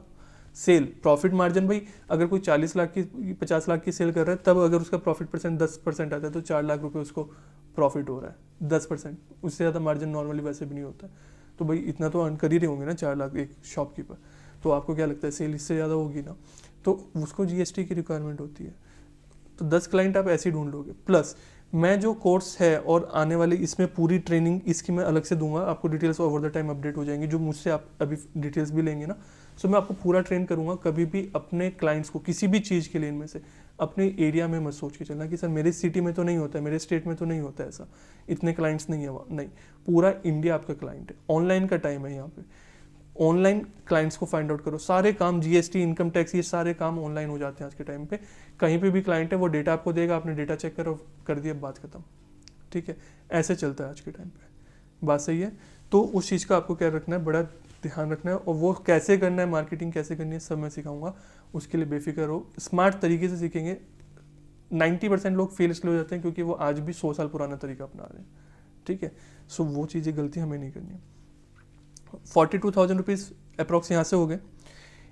सेल। प्रॉफिट मार्जिन भाई, अगर कोई 40 लाख की 50 लाख की सेल कर रहा है, तब अगर उसका प्रॉफिट परसेंट 10% आता है तो 4 लाख रुपए उसको प्रॉफिट हो रहा है। 10%, उससे ज़्यादा मार्जिन नॉर्मली वैसे भी नहीं होता है। तो भाई इतना तो अर्न कर ही रहे होंगे ना 4 लाख एक शॉपकीपर। तो आपको क्या लगता है, सेल इससे ज़्यादा होगी ना, तो उसको जीएसटी की रिक्वायरमेंट होती है। तो 10 क्लाइंट आप ऐसे ही ढूंढ लोगे। प्लस मैं जो कोर्स है और आने वाली इसमें पूरी ट्रेनिंग इसकी मैं अलग से दूंगा, आपको details over the time update हो जाएंगी, जो मुझसे आप अभी डिटेल्स भी लेंगे ना। सो मैं आपको पूरा ट्रेन करूंगा। कभी भी अपने क्लाइंट्स को किसी भी चीज़ के लिए इनमें से अपने एरिया में मत सोच के चलना कि सर मेरे सिटी में तो नहीं होता है, मेरे स्टेट में तो नहीं होता है ऐसा, इतने क्लाइंट्स नहीं है वहाँ। नहीं, पूरा इंडिया आपका क्लाइंट है। ऑनलाइन का टाइम है यहाँ पे, ऑनलाइन क्लाइंट्स को फाइंड आउट करो। सारे काम जीएसटी, इनकम टैक्स, ये सारे काम ऑनलाइन हो जाते हैं आज के टाइम पे। कहीं पे भी क्लाइंट है, वो डेटा आपको देगा, आपने डेटा चेक करो, कर दिया, बात खत्म, ठीक है। ऐसे चलता है आज के टाइम पे, बात सही है। तो उस चीज़ का आपको क्या रखना है, बड़ा ध्यान रखना है, और वो कैसे करना है, मार्केटिंग कैसे करनी है, सब मैं सिखाऊंगा। उसके लिए बेफिक्र हो, स्मार्ट तरीके से सीखेंगे। 90% लोग फेल इसलिए हो जाते हैं क्योंकि वो आज भी 100 साल पुराना तरीका अपना रहे हैं, ठीक है। सो वो चीज़ें, गलती हमें नहीं करनी है। 42,000 रुपीज़ अप्रॉक्स यहाँ से हो गए।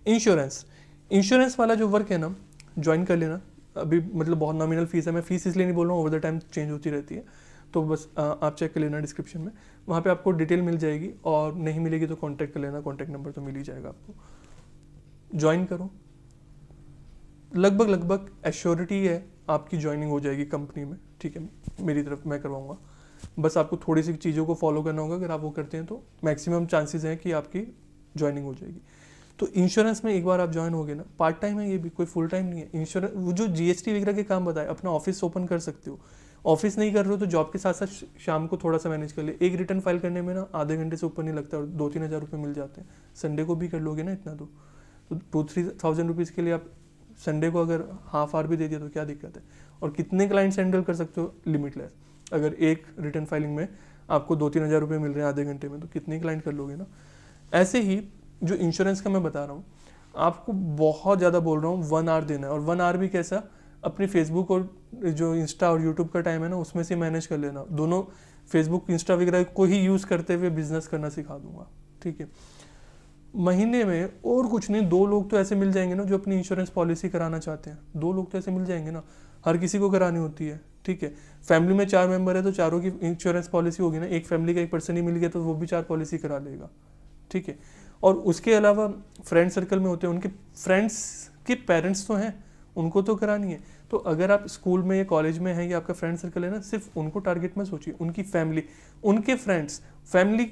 इंश्योरेंस वाला जो वर्क है ना, ज्वाइन कर लेना। अभी मतलब बहुत नॉमिनल फीस है, मैं फीस इसलिए नहीं बोल रहा हूँ, ओवर द टाइम चेंज होती रहती है, तो बस आप चेक कर लेना डिस्क्रिप्शन में, वहाँ पे आपको डिटेल मिल जाएगी। और नहीं मिलेगी तो कांटेक्ट कर लेना, कांटेक्ट नंबर तो मिल ही जाएगा आपको। ज्वाइन करो, लगभग एश्योरिटी है आपकी ज्वाइनिंग हो जाएगी कंपनी में, ठीक है। मेरी तरफ मैं करवाऊँगा, बस आपको थोड़ी सी चीज़ों को फॉलो करना होगा। अगर आप वो करते हैं तो मैक्सिमम चांसेस हैं कि आपकी ज्वाइनिंग हो जाएगी। तो इंश्योरेंस में एक बार आप ज्वाइन हो गए ना, पार्ट टाइम है ये भी, कोई फुल टाइम नहीं है। इंश्योरेंस वो जो जीएसटी वगैरह के काम बताए, अपना ऑफिस ओपन कर सकते हो। ऑफिस नहीं कर रहे हो तो जॉब के साथ साथ शाम को थोड़ा सा मैनेज कर ले। एक रिटर्न फाइल करने में ना आधे घंटे से ऊपर नहीं लगता, और 2-3 हज़ार रुपये मिल जाते हैं। संडे को भी कर लोगे ना इतना, तो 2-3 रुपीज़ के लिए आप संडे को अगर हाफ आवर भी दे दिया तो क्या दिक्कत है। और कितने क्लाइंट्स हैंडल कर सकते हो, लिमिटलेस। अगर एक रिटर्न फाइलिंग में आपको 2-3 हज़ार रुपये मिल रहे हैं आधे घंटे में, तो कितने क्लाइंट कर लोगे ना। ऐसे ही जो इंश्योरेंस का मैं बता रहा हूँ, आपको बहुत ज़्यादा बोल रहा हूँ, 1 आवर देना है। और 1 आवर भी कैसा, अपनी फेसबुक और जो इंस्टा और यूट्यूब का टाइम है ना, उसमें से मैनेज कर लेना। दोनों फेसबुक, इंस्टा वगैरह को ही यूज़ करते हुए बिजनेस करना सिखा दूंगा, ठीक है। महीने में और कुछ नहीं, 2 लोग तो ऐसे मिल जाएंगे ना जो अपनी इंश्योरेंस पॉलिसी कराना चाहते हैं। 2 लोग तो ऐसे मिल जाएंगे ना, हर किसी को करानी होती है, ठीक है। फैमिली में 4 मेंबर है तो चारों की इंश्योरेंस पॉलिसी होगी ना। एक फैमिली का एक पर्सन ही मिल गया तो वो भी 4 पॉलिसी करा लेगा, ठीक है। और उसके अलावा फ्रेंड सर्कल में होते हैं, उनके फ्रेंड्स आपके पेरेंट्स तो हैं, उनको तो करानी है। तो अगर आप स्कूल में या कॉलेज में हैं या आपका फ्रेंड सर्कल है ना, सिर्फ उनको टारगेट में सोचिए, उनकी फैमिली, उनके फ्रेंड्स, फैमिली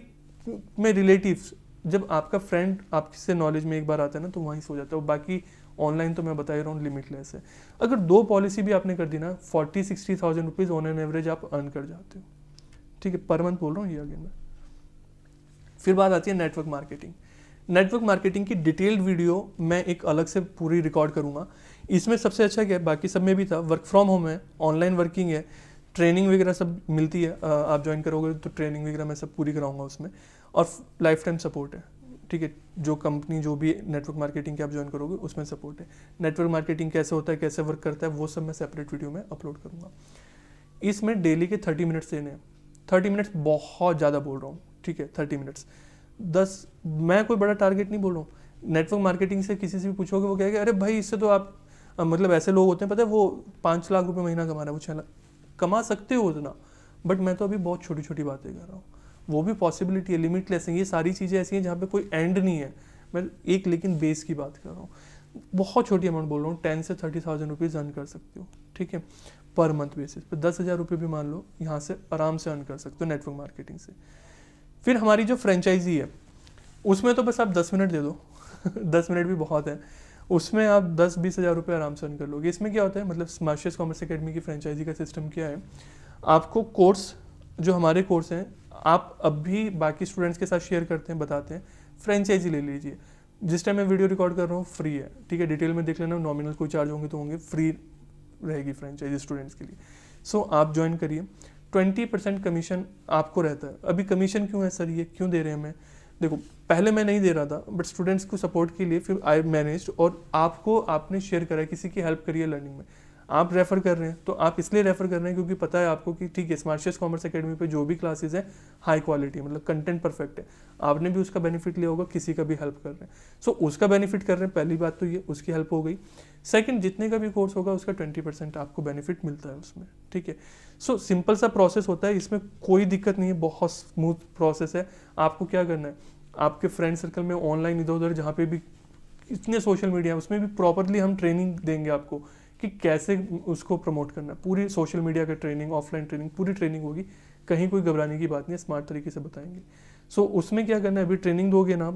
में रिलेटिव्स। जब आपका फ्रेंड आपसे नॉलेज में एक बार आता है ना तो वहीं से हो जाता है। बाकी ऑनलाइन तो मैं बता ही रहा हूँ लिमिटलेस है। अगर 2 पॉलिसी भी आपने कर दी ना, 40-60,000 रुपीज़ ऑन एन एवरेज आप अर्न कर जाते हो, ठीक है, पर मंथ बोल रहा हूँ ये अगेन मैं। फिर बात आती है नेटवर्क मार्केटिंग। नेटवर्क मार्केटिंग की डिटेल्ड वीडियो मैं एक अलग से पूरी रिकॉर्ड करूँगा। इसमें सबसे अच्छा क्या है, बाकी सब में भी था, वर्क फ्रॉम होम है, ऑनलाइन वर्किंग है, ट्रेनिंग वगैरह सब मिलती है। आप ज्वाइन करोगे तो ट्रेनिंग वगैरह मैं सब पूरी कराऊंगा उसमें, और लाइफ टाइम सपोर्ट है, ठीक है। जो कंपनी जो भी नेटवर्क मार्केटिंग के आप ज्वाइन करोगे उसमें सपोर्ट है। नेटवर्क मार्केटिंग कैसे होता है, कैसे वर्क करता है, वो सब मैं सेपरेट वीडियो में अपलोड करूँगा। इसमें डेली के 30 मिनट्स देने हैं। 30 मिनट्स बहुत ज़्यादा बोल रहा हूँ, ठीक है, 30 मिनट्स 10, मैं कोई बड़ा टारगेट नहीं बोल रहा हूँ। नेटवर्क मार्केटिंग से किसी से भी पूछोगे वो कहेगा अरे भाई इससे तो आप मतलब ऐसे लोग होते हैं पता है वो 5 लाख रुपए महीना कमा रहा है, वो 6 लाख कमा सकते हो उतना, बट मैं तो अभी बहुत छोटी छोटी बातें कर रहा हूँ। वो भी पॉसिबिलिटी है, लिमिटलेस है, ये सारी चीज़ें ऐसी हैं जहाँ पे कोई एंड नहीं है। मैं एक लेकिन बेस की बात कर रहा हूँ, बहुत छोटी अमाउंट बोल रहा हूँ, 10 से 30,000 रुपीज़ अर्न कर सकते हो, ठीक है, पर मंथ बेसिस पे। 10,000 रुपये भी मान लो, यहाँ से आराम से अर्न कर सकते हो नेटवर्क मार्केटिंग से। फिर हमारी जो फ्रेंचाइजी है उसमें तो बस आप 10 मिनट दे दो 10 मिनट भी बहुत है, उसमें आप 10-20 हज़ार रुपये आराम से अर्न कर लोगे। इसमें क्या होता है, मतलब स्मार्शियस कॉमर्स एकेडमी की फ्रेंचाइजी का सिस्टम क्या है, आपको कोर्स, जो हमारे कोर्स हैं, आप अभी बाकी स्टूडेंट्स के साथ शेयर करते हैं, बताते हैं, फ्रेंचाइजी ले लीजिए। जिस टाइम मैं वीडियो रिकॉर्ड कर रहा हूँ फ्री है, ठीक है, डिटेल में देख लेना, नॉमिनल कोई चार्ज होंगे तो होंगे, फ्री रहेगी फ्रेंचाइजी स्टूडेंट्स के लिए। सो आप ज्वाइन करिए, 20% कमीशन आपको रहता है। अभी कमीशन क्यों है सर, ये क्यों दे रहे हैं हमें, देखो पहले मैं नहीं दे रहा था, बट स्टूडेंट्स को सपोर्ट के लिए फिर आई मैनेज्ड, और आपको आपने शेयर करा है, किसी की हेल्प करिए लर्निंग में, आप रेफर कर रहे हैं, तो आप इसलिए रेफर कर रहे हैं क्योंकि पता है आपको कि ठीक है स्मार्शियस कॉमर्स एकेडमी पे जो भी क्लासेस हैं हाई क्वालिटी, मतलब कंटेंट परफेक्ट है, आपने भी उसका बेनिफिट लिया होगा, किसी का भी हेल्प कर रहे हैं, सो उसका बेनिफिट कर रहे हैं, पहली बात तो ये, उसकी हेल्प हो गई। सेकंड, जितने का भी कोर्स होगा उसका 20% आपको बेनिफिट मिलता है उसमें, ठीक है। सो सिंपल सा प्रोसेस होता है, इसमें कोई दिक्कत नहीं है, बहुत स्मूथ प्रोसेस है। आपको क्या करना है, आपके फ्रेंड सर्कल में ऑनलाइन इधर उधर जहाँ पे भी इतने सोशल मीडिया, उसमें भी प्रॉपरली हम ट्रेनिंग देंगे आपको कि कैसे उसको प्रमोट करना है। पूरी सोशल मीडिया का ट्रेनिंग, ऑफलाइन ट्रेनिंग, पूरी ट्रेनिंग होगी, कहीं कोई घबराने की बात नहीं है, स्मार्ट तरीके से बताएंगे। सो उसमें क्या करना है, अभी ट्रेनिंग दोगे ना,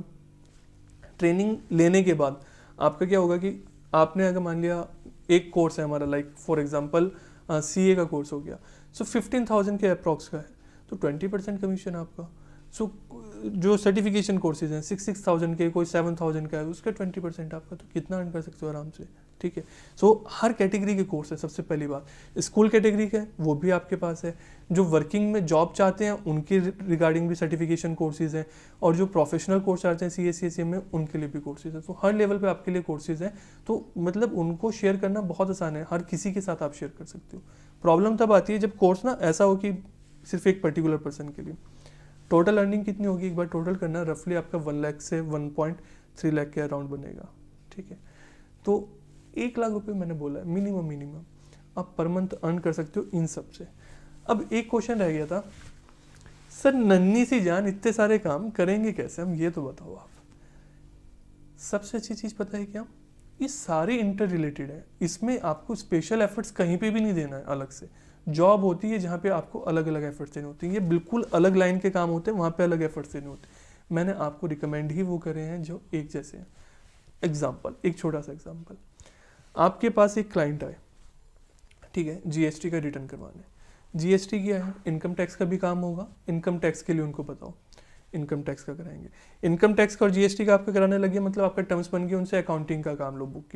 ट्रेनिंग लेने के बाद आपका क्या होगा कि आपने अगर मान लिया एक कोर्स है हमारा, लाइक फॉर एग्जांपल CA का कोर्स हो गया, सो 15,000 के अप्रॉक्स का है, तो 20% कमीशन आपका। सो जो सर्टिफिकेशन कोर्सेज हैं 6,000 के, कोई 7,000 का है, उसका 20% आपका, तो कितना अर्न कर सकते हो आराम से, ठीक है। सो हर कैटेगरी के कोर्स है, सबसे पहली बात स्कूल कैटेगरी का है वो भी आपके पास है, जो वर्किंग में जॉब चाहते हैं उनके रिगार्डिंग भी सर्टिफिकेशन कोर्सेज हैं, और जो प्रोफेशनल कोर्स चाहते हैं CA CSM में उनके लिए भी कोर्सेज हैं। तो हर लेवल पे आपके लिए कोर्सेज हैं, तो मतलब उनको शेयर करना बहुत आसान है, हर किसी के साथ आप शेयर कर सकते हो। प्रॉब्लम तब आती है जब कोर्स ना ऐसा हो कि सिर्फ एक पर्टिकुलर पर्सन के लिए। टोटल अर्निंग कितनी होगी, एक बार टोटल करना, रफली आपका 1 लाख से 1.3 लाख के अराउंड बनेगा, ठीक है। तो 1 लाख रुपए मैंने बोला है मिनिमम आप पर मंथ अर्न कर सकते हो इन सब से। अब एक क्वेश्चन रह गया था, सर नन्ही सी जान इतने सारे काम करेंगे कैसे हम, ये तो बताओ आप। सबसे अच्छी चीज़ पता है क्या, ये सारे इंटर रिलेटेड है, इसमें आपको स्पेशल एफर्ट्स कहीं पे भी नहीं देना है अलग से। जॉब होती है जहाँ पे आपको अलग अलग एफर्ट्स देने होते हैं, ये बिल्कुल अलग लाइन के काम होते हैं, वहाँ पे अलग एफर्ट्स देने होते हैं। मैंने आपको रिकमेंड ही वो करे हैं जो एक जैसे हैं। एग्जाम्पल, एक छोटा सा एग्जाम्पल, आपके पास एक क्लाइंट आए, ठीक है, GST का रिटर्न करवाने। GST क्या है, इनकम टैक्स का भी काम होगा, इनकम टैक्स के लिए उनको बताओ, इनकम टैक्स का कराएंगे। इनकम टैक्स का और GST का आपका कराने लगे, मतलब आपका टर्म्स बन गया, उनसे अकाउंटिंग का काम लो, बुक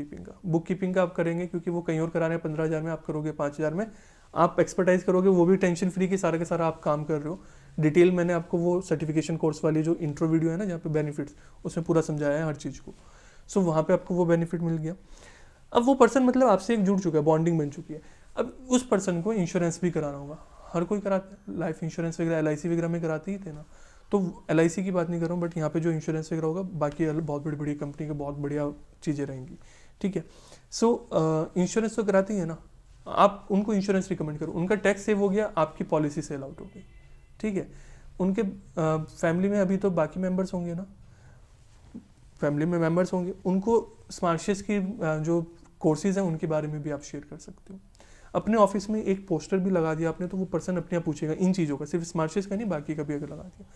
कीपिंग का आप करेंगे, क्योंकि वो कहीं और करा रहे हैं 15,000 में, आप करोगे 5,000 में, आप एक्सपर्टाइज करोगे, वो भी टेंशन फ्री की, सारा का सारा आप काम कर रहे हो। डिटेल मैंने आपको वो सर्टिफिकेशन कोर्स वाली जो इंट्रो वीडियो है ना, जहाँ पे बेनिफिट्स, उसमें पूरा समझाया है हर चीज़ को। सो वहाँ पे आपको वो बेनिफिट मिल गया। अब वो पर्सन मतलब आपसे एक जुड़ चुका है, बॉन्डिंग बन चुकी है। अब उस पर्सन को इंश्योरेंस भी कराना होगा, हर कोई कराता है, लाइफ इंश्योरेंस वगैरह LIC वगैरह में कराते ही थे ना, तो LIC की बात नहीं कर रहा हूँ, बट यहाँ पे जो इंश्योरेंस वगैरह होगा, बाकी बहुत बड़ी बड़ी कंपनी के बहुत बढ़िया चीज़ें रहेंगी, ठीक है। सो इंश्योरेंस तो कराती है ना, आप उनको इंश्योरेंस रिकमेंड करो, उनका टैक्स सेव हो गया, आपकी पॉलिसी सेल आउट हो गई, ठीक है। उनके फैमिली में अभी तो बाकी मेंबर्स होंगे ना, फैमिली में मेंबर्स होंगे, उनको स्मार्शियस की जो कोर्सेज हैं उनके बारे में भी आप शेयर कर सकते हो। अपने ऑफिस में एक पोस्टर भी लगा दिया आपने तो वो पर्सन अपने आप पूछेगा इन चीज़ों का, सिर्फ स्मार्शियस का नहीं, बाकी का भी अगर लगा दिया।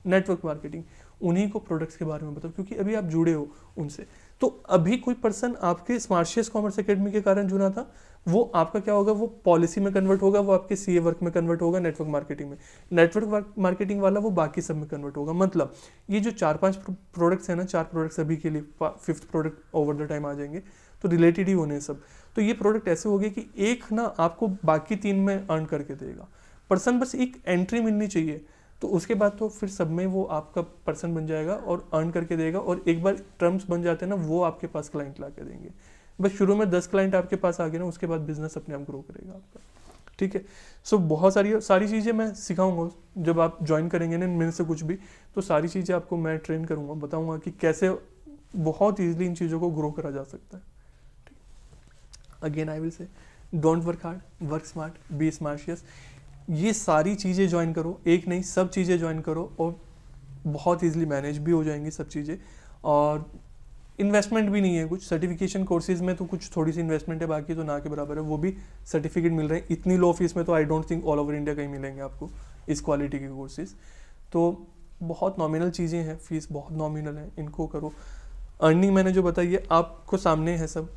नेटवर्क मार्केटिंग, उन्हीं को प्रोडक्ट्स के बारे में बताओ, क्योंकि अभी आप जुड़े हो उनसे। तो अभी कोई पर्सन आपके स्मार्शियस कॉमर्स एकेडमी के कारण जुड़ा था, वो आपका क्या होगा, वो पॉलिसी में कन्वर्ट होगा, वो आपके सीए वर्क में कन्वर्ट होगा, नेटवर्क मार्केटिंग में। नेटवर्क मार्केटिंग वाला वो बाकी सब में कन्वर्ट होगा। मतलब ये जो 4-5 प्रोडक्ट्स हैं ना, 4 प्रोडक्ट्स अभी के लिए, 5th product over the time आ जाएंगे, तो रिलेटेड ही होने सब। तो ये प्रोडक्ट ऐसे हो गए कि एक ना आपको बाकी 3 में अर्न करके देगा पर्सन, बस एक एंट्री मिलनी चाहिए, तो उसके बाद तो फिर सब में वो आपका पर्सन बन जाएगा और अर्न करके देगा। और एक बार टर्म्स बन जाते हैं ना, वो आपके पास क्लाइंट ला के देंगे। बस शुरू में 10 क्लाइंट आपके पास आ गए ना, उसके बाद बिजनेस अपने आप ग्रो करेगा आपका। ठीक है, सो बहुत सारी चीज़ें मैं सिखाऊंगा जब आप ज्वाइन करेंगे ना इनमें से कुछ भी, तो सारी चीज़ें आपको मैं ट्रेन करूंगा, बताऊंगा कि कैसे बहुत ईजिली इन चीज़ों को ग्रो करा जा सकता है। Again I will say, don't work hard, work smart, be smartious. ये सारी चीज़ें ज्वाइन करो, एक नहीं सब चीज़ें ज्वाइन करो, और बहुत ईजिली मैनेज भी हो जाएंगी सब चीज़ें। और इन्वेस्टमेंट भी नहीं है कुछ, सर्टिफिकेशन कोर्सेज में तो कुछ थोड़ी सी इन्वेस्टमेंट है, बाकी तो ना के बराबर है, वो भी सर्टिफिकेट मिल रहे हैं। इतनी लो फीस में तो I don't think all over India कहीं मिलेंगे आपको इस क्वालिटी के कोर्सेज। तो बहुत नॉमिनल चीज़ें हैं, फीस बहुत नॉमिनल है, इनको करो। अर्निंग मैंने जो बताई है आपको सामने है सब,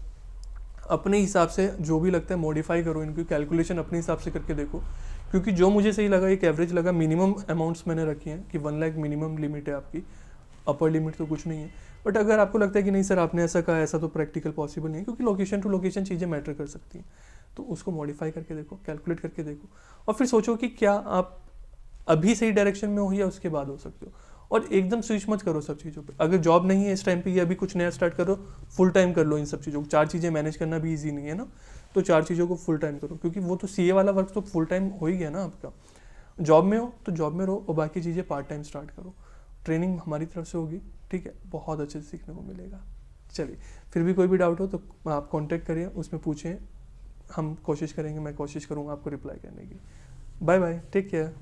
अपने हिसाब से जो भी लगता है मॉडिफाई करो, इनकी कैलकुलेशन अपने हिसाब से करके देखो, क्योंकि जो मुझे सही लगा, एक एवरेज लगा, मिनिमम अमाउंट्स मैंने रखी हैं कि 1 लाख मिनिमम लिमिट है आपकी, अपर लिमिट तो कुछ नहीं है। बट अगर आपको लगता है कि नहीं सर आपने ऐसा कहा, ऐसा तो प्रैक्टिकल पॉसिबल नहीं है, क्योंकि लोकेशन टू लोकेशन चीज़ें मैटर कर सकती हैं, तो उसको मॉडिफाई करके देखो, कैलकुलेट करके देखो, और फिर सोचो कि क्या आप अभी सही डायरेक्शन में हो या उसके बाद हो सकते हो। और एकदम स्विच मत करो सब चीज़ों पे। अगर जॉब नहीं है इस टाइम पे या अभी कुछ नया स्टार्ट करो, फुल टाइम कर लो इन सब चीज़ों को। 4 चीज़ें मैनेज करना भी ईजी नहीं है ना, तो 4 चीज़ों को फुल टाइम करो, क्योंकि वो तो सीए वाला वर्क तो फुल टाइम हो ही गया ना आपका। जॉब में हो तो जॉब में रहो, और बाकी चीज़ें पार्ट टाइम स्टार्ट करो। ट्रेनिंग हमारी तरफ से होगी, ठीक है, बहुत अच्छे से सीखने को मिलेगा। चलिए, फिर भी कोई भी डाउट हो तो आप कॉन्टैक्ट करिए, उसमें पूछें, हम कोशिश करेंगे, मैं कोशिश करूँगा आपको रिप्लाई करने की। Bye bye, take care.